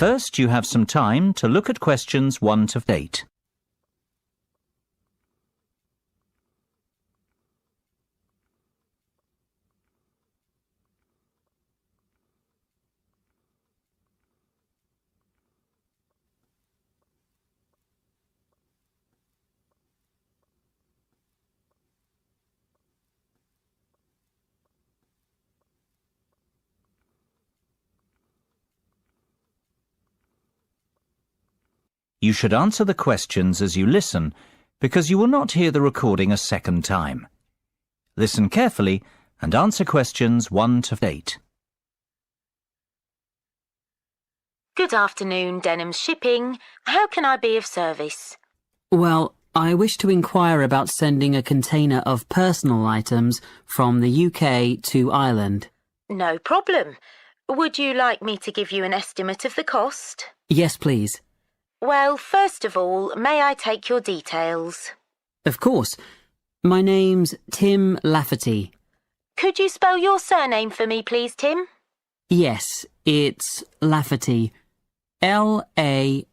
First, you have some time to look at questions 1 to 8. You should answer the questions as you listen, because you will not hear the recording a second time. Listen carefully and answer questions 1 to 8. Good afternoon, Denham's Shipping. How can I be of service? Well, I wish to inquire about sending a container of personal items from the UK to Ireland. No problem. Would you like me to give you an estimate of the cost? Yes, please. Well, first of all, may I take your details? Of course. My name's Tim Lafferty. Could you spell your surname for me, please, Tim? Yes, it's Lafferty. Lafferty.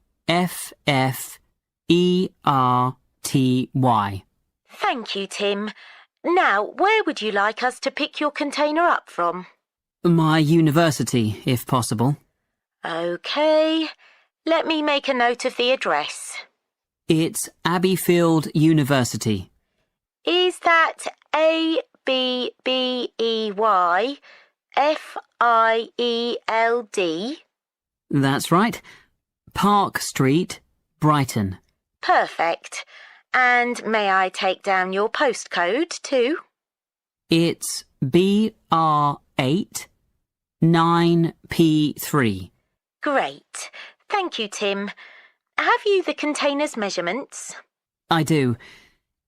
Thank you, Tim. Now, where would you like us to pick your container up from? My university, if possible. OK. Let me make a note of the address. It's Abbeyfield University. Is that Abbeyfield? That's right. Park Street, Brighton. Perfect. And may I take down your postcode too? It's BR8 9P3. Great. Thank you, Tim. Have you the container's measurements? I do.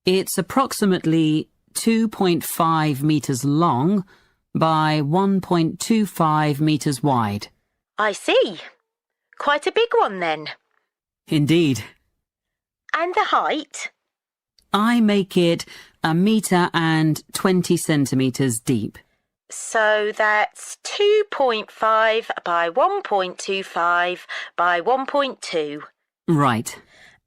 It's approximately 2.5 metres long by 1.25 metres wide. I see. Quite a big one then. Indeed. And the height? I make it 1.20 centimetres deep. So that's 2.5 by 1.25 by 1.2. Right.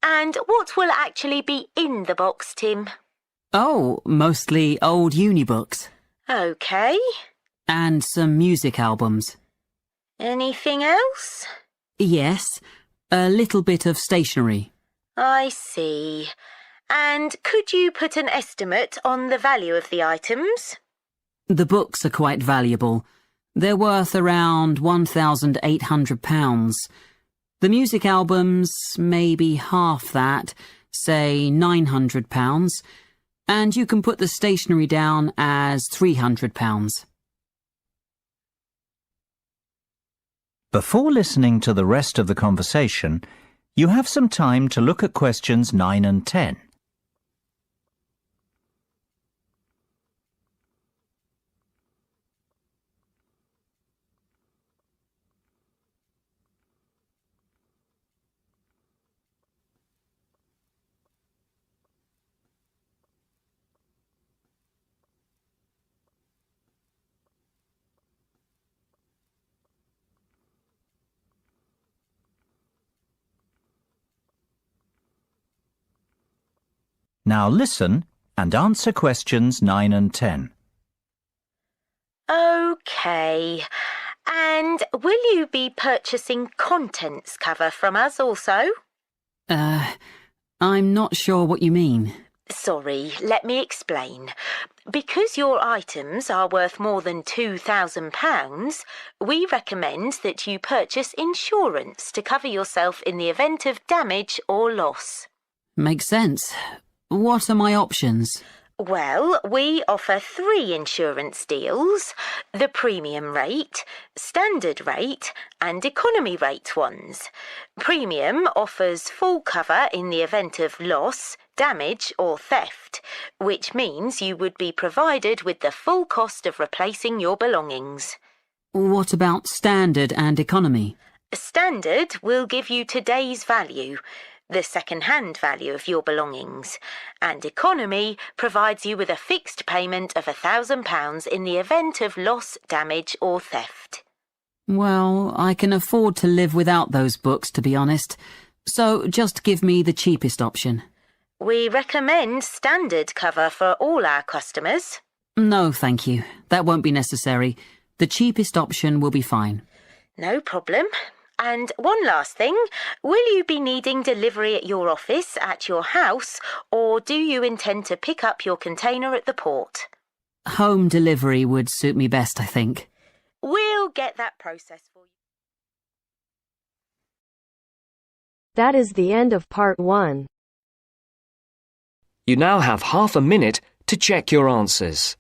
And what will actually be in the box, Tim? Oh, mostly old uni books. OK. And some music albums. Anything else? Yes, a little bit of stationery. I see. And could you put an estimate on the value of the items? The books are quite valuable. They're worth around £1,800. The music albums, maybe half that, say £900. And you can put the stationery down as £300. Before listening to the rest of the conversation, you have some time to look at questions 9 and 10. Now listen and answer questions 9 and 10. OK. And will you be purchasing contents cover from us also? I'm not sure what you mean. Sorry, let me explain. Because your items are worth more than £2,000, we recommend that you purchase insurance to cover yourself in the event of damage or loss. Makes sense. What are my options? Well, we offer 3 insurance deals: the premium rate, standard rate and economy rate ones. Premium offers full cover in the event of loss, damage or theft, which means you would be provided with the full cost of replacing your belongings. What about standard and economy? Standard will give you today's value, the second-hand value of your belongings, and economy provides you with a fixed payment of £1,000 in the event of loss, damage or theft. Well, I can afford to live without those books, to be honest. So just give me the cheapest option. We recommend standard cover for all our customers. No, thank you. That won't be necessary. The cheapest option will be fine. No problem. And one last thing, will you be needing delivery at your office, at your house, or do you intend to pick up your container at the port? Home delivery would suit me best, I think. We'll get that process for you. That is the end of part 1. You now have half a minute to check your answers.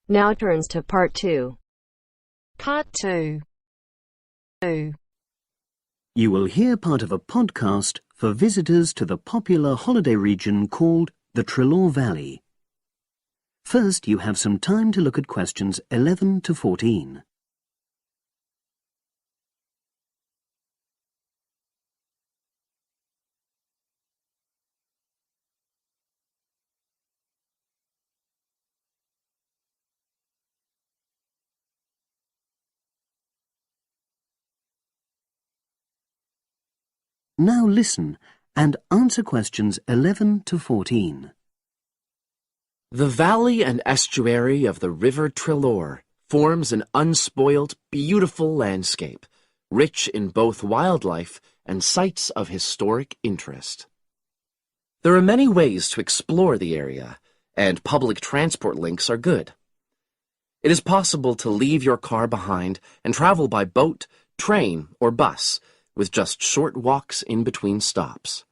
Now turns to part 2. Part 2. You will hear part of a podcast for visitors to the popular holiday region called the Trelaw Valley. First, you have some time to look at questions 11 to 14. Now listen and answer questions 11 to 14. The valley and estuary of the River Trelaw forms an unspoilt, beautiful landscape, rich in both wildlife and sites of historic interest. There are many ways to explore the area, and public transport links are good. It is possible to leave your car behind and travel by boat, train, or bus, with just short walks in between stops.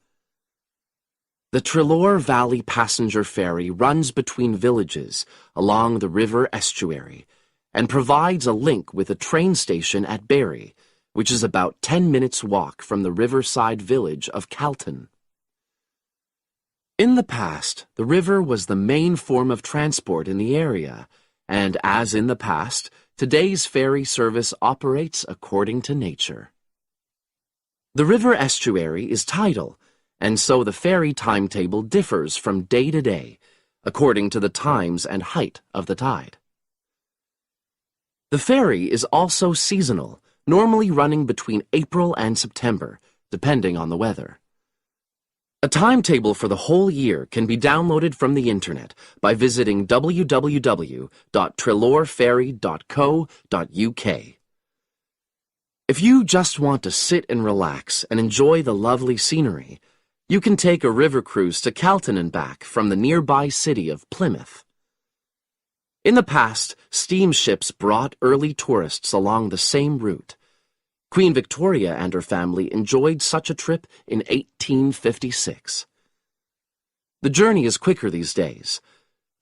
The Trelaw Valley Passenger Ferry runs between villages along the river estuary and provides a link with a train station at Barry, which is about 10 minutes' walk from the riverside village of Calton. In the past, the river was the main form of transport in the area, and as in the past, today's ferry service operates according to nature. The river estuary is tidal, and so the ferry timetable differs from day to day, according to the times and height of the tide. The ferry is also seasonal, normally running between April and September, depending on the weather. A timetable for the whole year can be downloaded from the internet by visiting www.trelawferry.co.uk. If you just want to sit and relax and enjoy the lovely scenery, you can take a river cruise to Calton and back from the nearby city of Plymouth. In the past, steamships brought early tourists along the same route. Queen Victoria and her family enjoyed such a trip in 1856. The journey is quicker these days.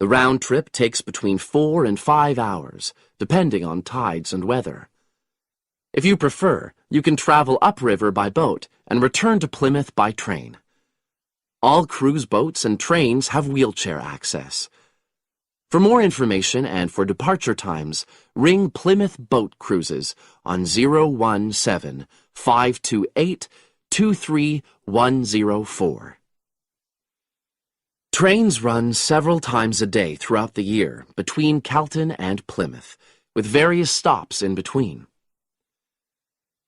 The round trip takes between 4 and 5 hours, depending on tides and weather. If you prefer, you can travel upriver by boat and return to Plymouth by train. All cruise boats and trains have wheelchair access. For more information and for departure times, ring Plymouth Boat Cruises on 017-528-23104. Trains run several times a day throughout the year between Calton and Plymouth, with various stops in between.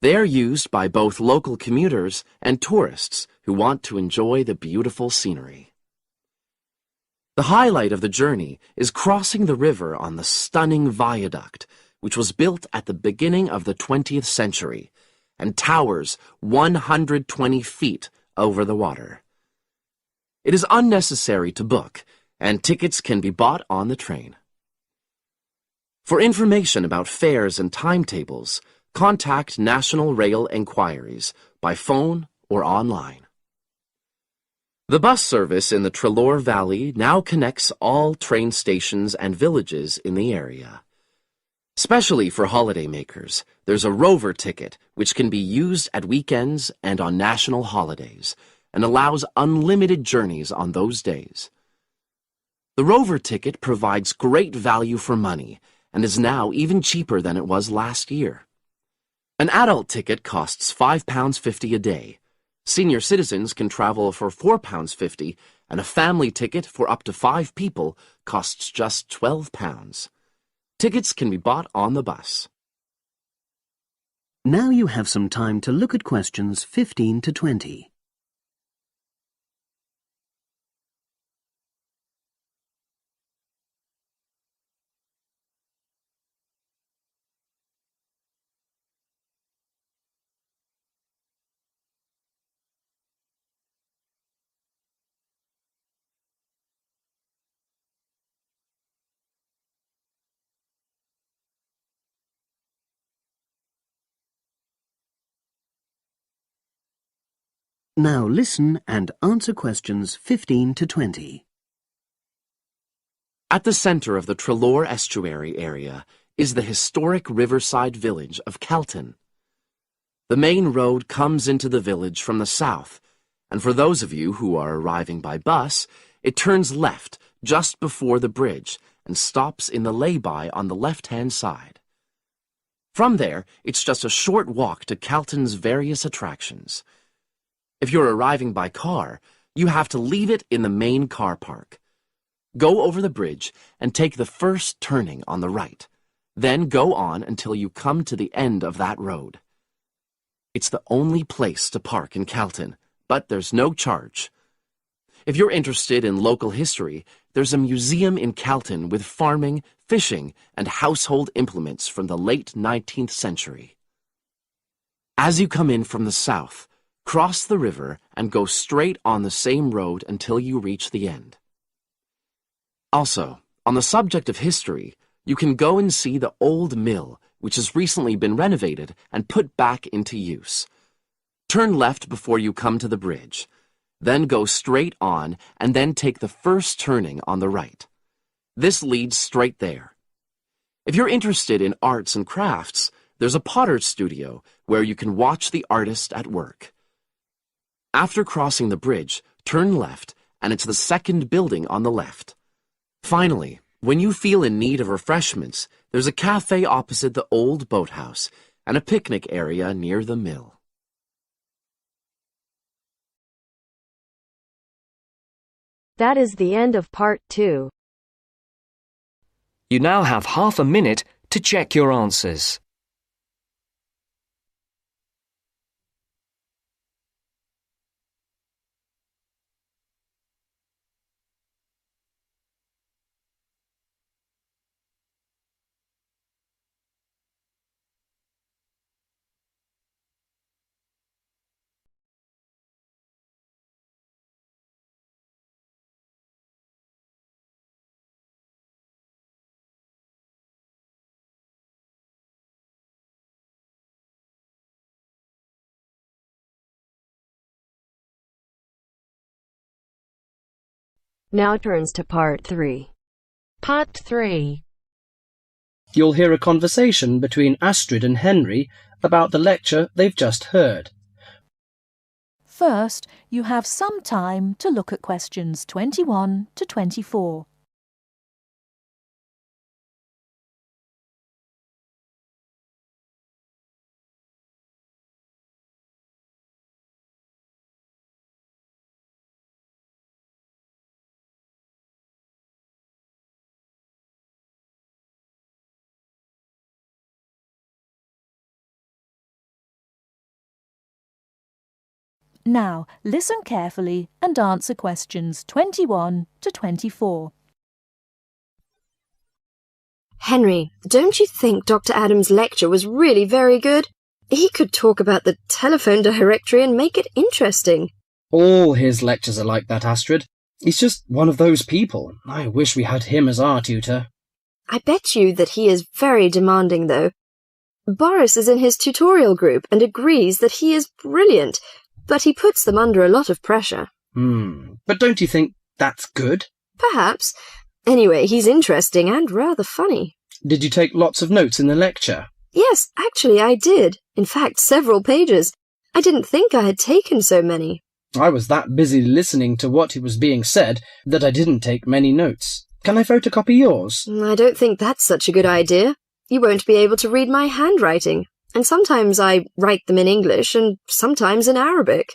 They are used by both local commuters and tourists who want to enjoy the beautiful scenery. The highlight of the journey is crossing the river on the stunning viaduct, which was built at the beginning of the 20th century and towers 120 feet over the water. It is unnecessary to book, and tickets can be bought on the train. For information about fares and timetables, contact National Rail Enquiries by phone or online. The bus service in the Treloar Valley now connects all train stations and villages in the area. Especially for holidaymakers, there's a Rover ticket which can be used at weekends and on national holidays and allows unlimited journeys on those days. The Rover ticket provides great value for money and is now even cheaper than it was last year. An adult ticket costs £5.50 a day. Senior citizens can travel for £4.50, and a family ticket for up to 5 people costs just £12. Tickets can be bought on the bus. Now you have some time to look at questions 15 to 20. Now listen and answer questions 15 to 20. At the center of the Treloar estuary area is the historic riverside village of Kelton. The main road comes into the village from the south, and for those of you who are arriving by bus, it turns left just before the bridge and stops in the lay-by on the left-hand side. From there, it's just a short walk to Kelton's various attractions. If you're arriving by car, you have to leave it in the main car park. Go over the bridge and take the first turning on the right. Then go on until you come to the end of that road. It's the only place to park in Kelton, but there's no charge. If you're interested in local history, there's a museum in Kelton with farming, fishing, and household implements from the late 19th century. As you come in from the south, cross the river and go straight on the same road until you reach the end. Also, on the subject of history, you can go and see the old mill, which has recently been renovated and put back into use. Turn left before you come to the bridge. Then go straight on and then take the first turning on the right. This leads straight there. If you're interested in arts and crafts, there's a potter's studio where you can watch the artist at work. After crossing the bridge, turn left, and it's the second building on the left. Finally, when you feel in need of refreshments, there's a cafe opposite the old boathouse and a picnic area near the mill. That is the end of part 2. You now have half a minute to check your answers. Now turns to part 3. Part 3. You'll hear a conversation between Astrid and Henry about the lecture they've just heard. First, you have some time to look at questions 21 to 24. Now, listen carefully and answer questions 21 to 24. Henry, don't you think Dr. Adams' lecture was really very good? He could talk about the telephone directory and make it interesting. All his lectures are like that, Astrid. He's just one of those people. I wish we had him as our tutor. I bet you that he is very demanding, though. Boris is in his tutorial group and agrees that he is brilliant, but he puts them under a lot of pressure. But don't you think that's good? Perhaps. Anyway, he's interesting and rather funny. Did you take lots of notes in the lecture? Yes, actually I did. In fact, several pages. I didn't think I had taken so many. I was that busy listening to what was being said that I didn't take many notes. Can I photocopy yours? I don't think that's such a good idea. You won't be able to read my handwriting. And sometimes I write them in English and sometimes in Arabic.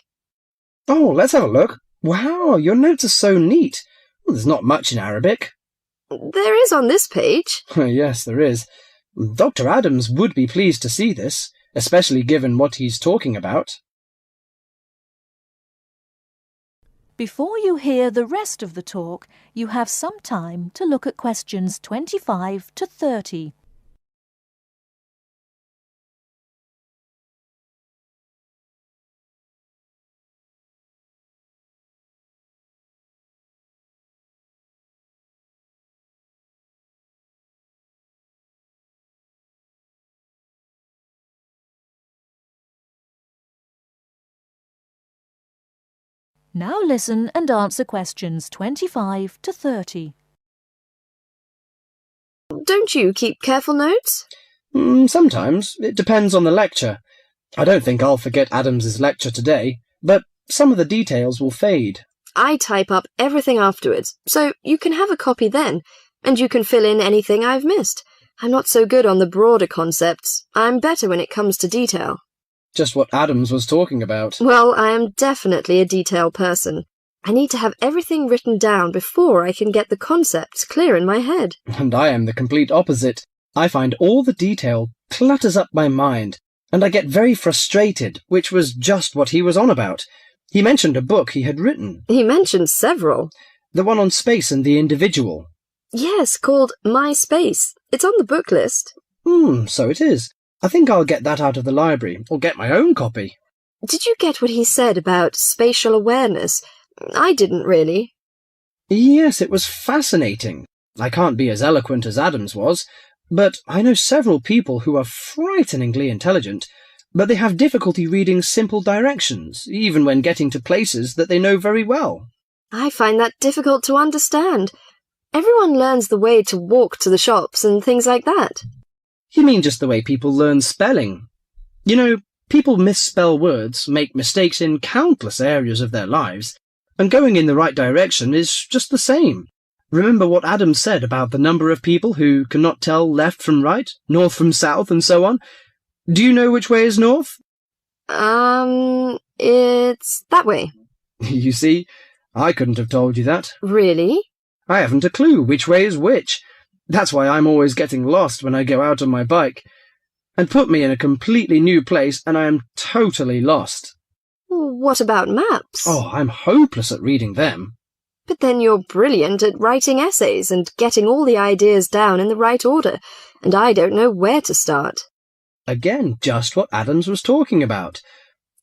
Oh, let's have a look. Wow, your notes are so neat. Well, there's not much in Arabic. There is on this page. Yes, there is. Dr. Adams would be pleased to see this, especially given what he's talking about. Before you hear the rest of the talk, you have some time to look at questions 25 to 30. Now listen and answer questions 25 to 30. Don't you keep careful notes? Sometimes. It depends on the lecture. I don't think I'll forget Adams's lecture today, but some of the details will fade. I type up everything afterwards, so you can have a copy then, and you can fill in anything I've missed. I'm not so good on the broader concepts. I'm better when it comes to detail. Just what Adams was talking about. Well, I am definitely a detail person. I need to have everything written down before I can get the concepts clear in my head. And I am the complete opposite. I find all the detail clutters up my mind, and I get very frustrated, which was just what he was on about. He mentioned a book he had written. He mentioned several. The one on space and the individual. Yes, called My Space. It's on the book list. So it is. I think I'll get that out of the library, or get my own copy. Did you get what he said about spatial awareness? I didn't really. Yes, it was fascinating. I can't be as eloquent as Adams was, but I know several people who are frighteningly intelligent, but they have difficulty reading simple directions, even when getting to places that they know very well. I find that difficult to understand. Everyone learns the way to walk to the shops and things like that. You mean just the way people learn spelling? You know, people misspell words, make mistakes in countless areas of their lives, and going in the right direction is just the same. Remember what Adams said about the number of people who cannot tell left from right, north from south, and so on? Do you know which way is north? It's that way. You see, I couldn't have told you that. Really? I haven't a clue which way is which. That's why I'm always getting lost when I go out on my bike. And put me in a completely new place and I am totally lost. What about maps? Oh, I'm hopeless at reading them. But then you're brilliant at writing essays and getting all the ideas down in the right order, and I don't know where to start. Again, just what Adams was talking about.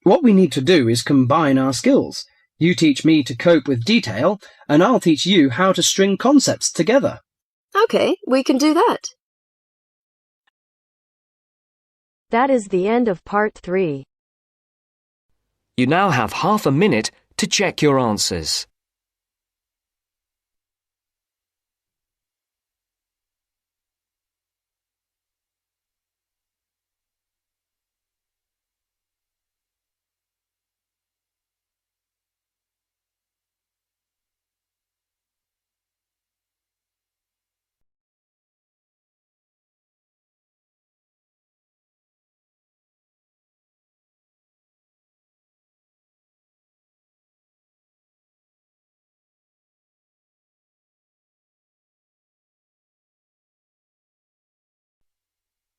What we need to do is combine our skills. You teach me to cope with detail, and I'll teach you how to string concepts together. Okay, we can do that. That is the end of part 3. You now have half a minute to check your answers.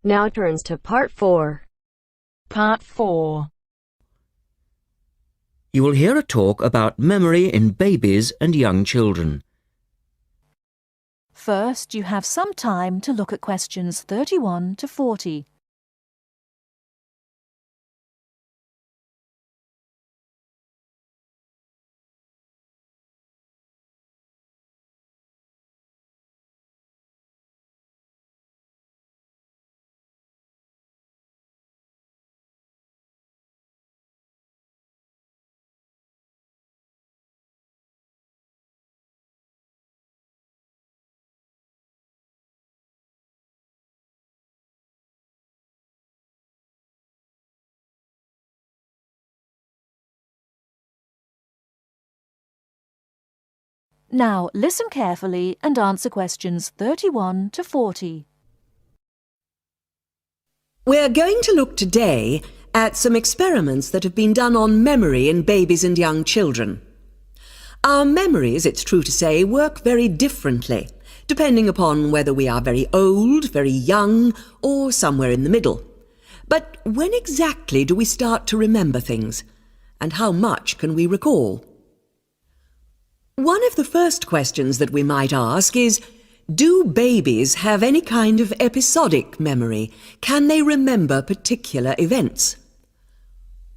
Now turns to part 4. Part 4. You will hear a talk about memory in babies and young children. First, you have some time to look at questions 31 to 40. Now listen carefully and answer questions 31 to 40. We're going to look today at some experiments that have been done on memory in babies and young children. Our memories, it's true to say, work very differently, depending upon whether we are very old, very young, or somewhere in the middle. But when exactly do we start to remember things? And how much can we recall? One of the first questions that we might ask is, do babies have any kind of episodic memory? Can they remember particular events?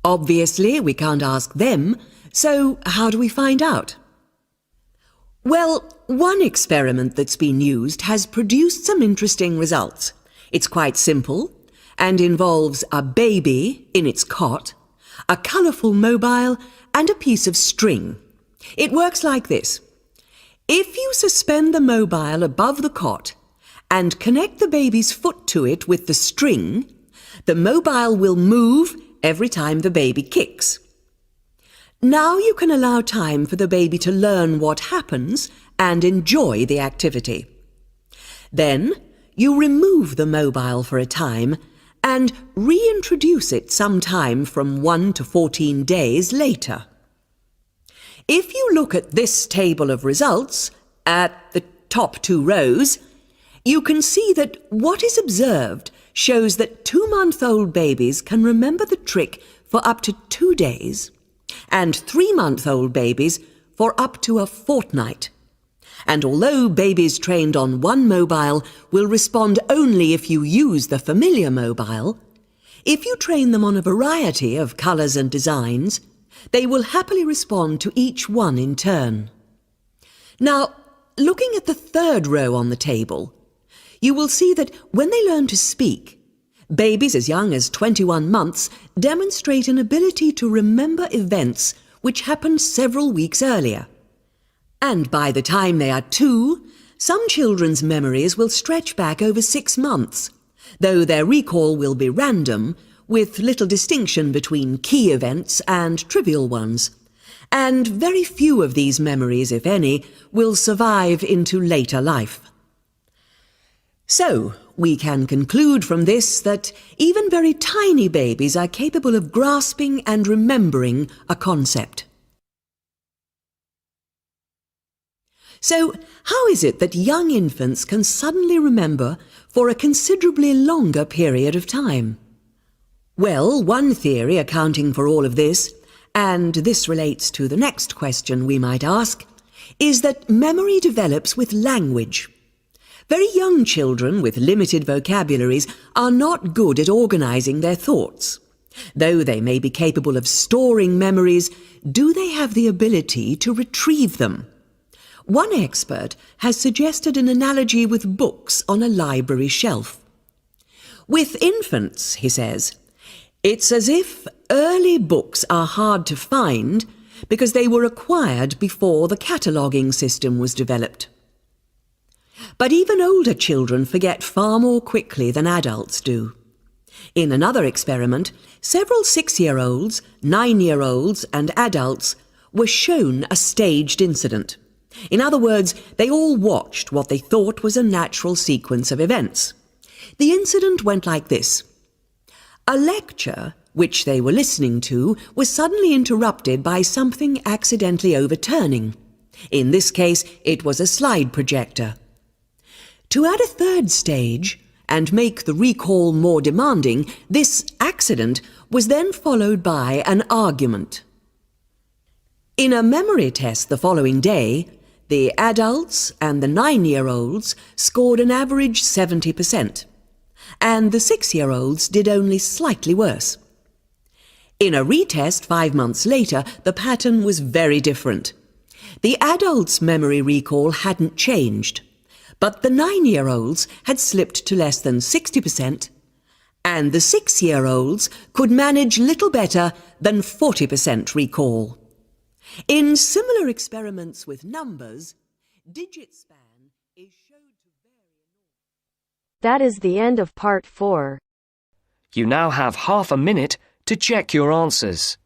Obviously, we can't ask them, so how do we find out? Well, one experiment that's been used has produced some interesting results. It's quite simple and involves a baby in its cot, a colourful mobile, and a piece of string. It works like this. If you suspend the mobile above the cot and connect the baby's foot to it with the string, the mobile will move every time the baby kicks. Now you can allow time for the baby to learn what happens and enjoy the activity. Then you remove the mobile for a time and reintroduce it sometime from 1 to 14 days later. If you look at this table of results, at the top 2 rows, you can see that what is observed shows that 2-month-old babies can remember the trick for up to 2 days, and 3-month-old babies for up to a fortnight. And although babies trained on one mobile will respond only if you use the familiar mobile, if you train them on a variety of colours and designs, they will happily respond to each one in turn. Now, looking at the 3rd row on the table, you will see that when they learn to speak, babies as young as 21 months demonstrate an ability to remember events which happened several weeks earlier. And by the time they are 2, some children's memories will stretch back over 6 months, though their recall will be random, with little distinction between key events and trivial ones. And very few of these memories, if any, will survive into later life. So, we can conclude from this that even very tiny babies are capable of grasping and remembering a concept. So, how is it that young infants can suddenly remember for a considerably longer period of time? Well, one theory accounting for all of this, and this relates to the next question we might ask, is that memory develops with language. Very young children with limited vocabularies are not good at organising their thoughts. Though they may be capable of storing memories, do they have the ability to retrieve them? One expert has suggested an analogy with books on a library shelf. With infants, he says, it's as if early books are hard to find because they were acquired before the cataloguing system was developed. But even older children forget far more quickly than adults do. In another experiment, several 6-year-olds, 9-year-olds, and adults were shown a staged incident. In other words, they all watched what they thought was a natural sequence of events. The incident went like this. A lecture, which they were listening to, was suddenly interrupted by something accidentally overturning. In this case, it was a slide projector. To add a 3rd stage and make the recall more demanding, this accident was then followed by an argument. In a memory test the following day, the adults and the 9-year-olds scored an average 70%, and the 6-year-olds did only slightly worse. In a retest 5 months later, the pattern was very different. The adults' memory recall hadn't changed, but the 9-year-olds had slipped to less than 60%, and the 6-year-olds could manage little better than 40% recall. In similar experiments with numbers, digit span is showed to vary. That is the end of part 4. You now have half a minute to check your answers.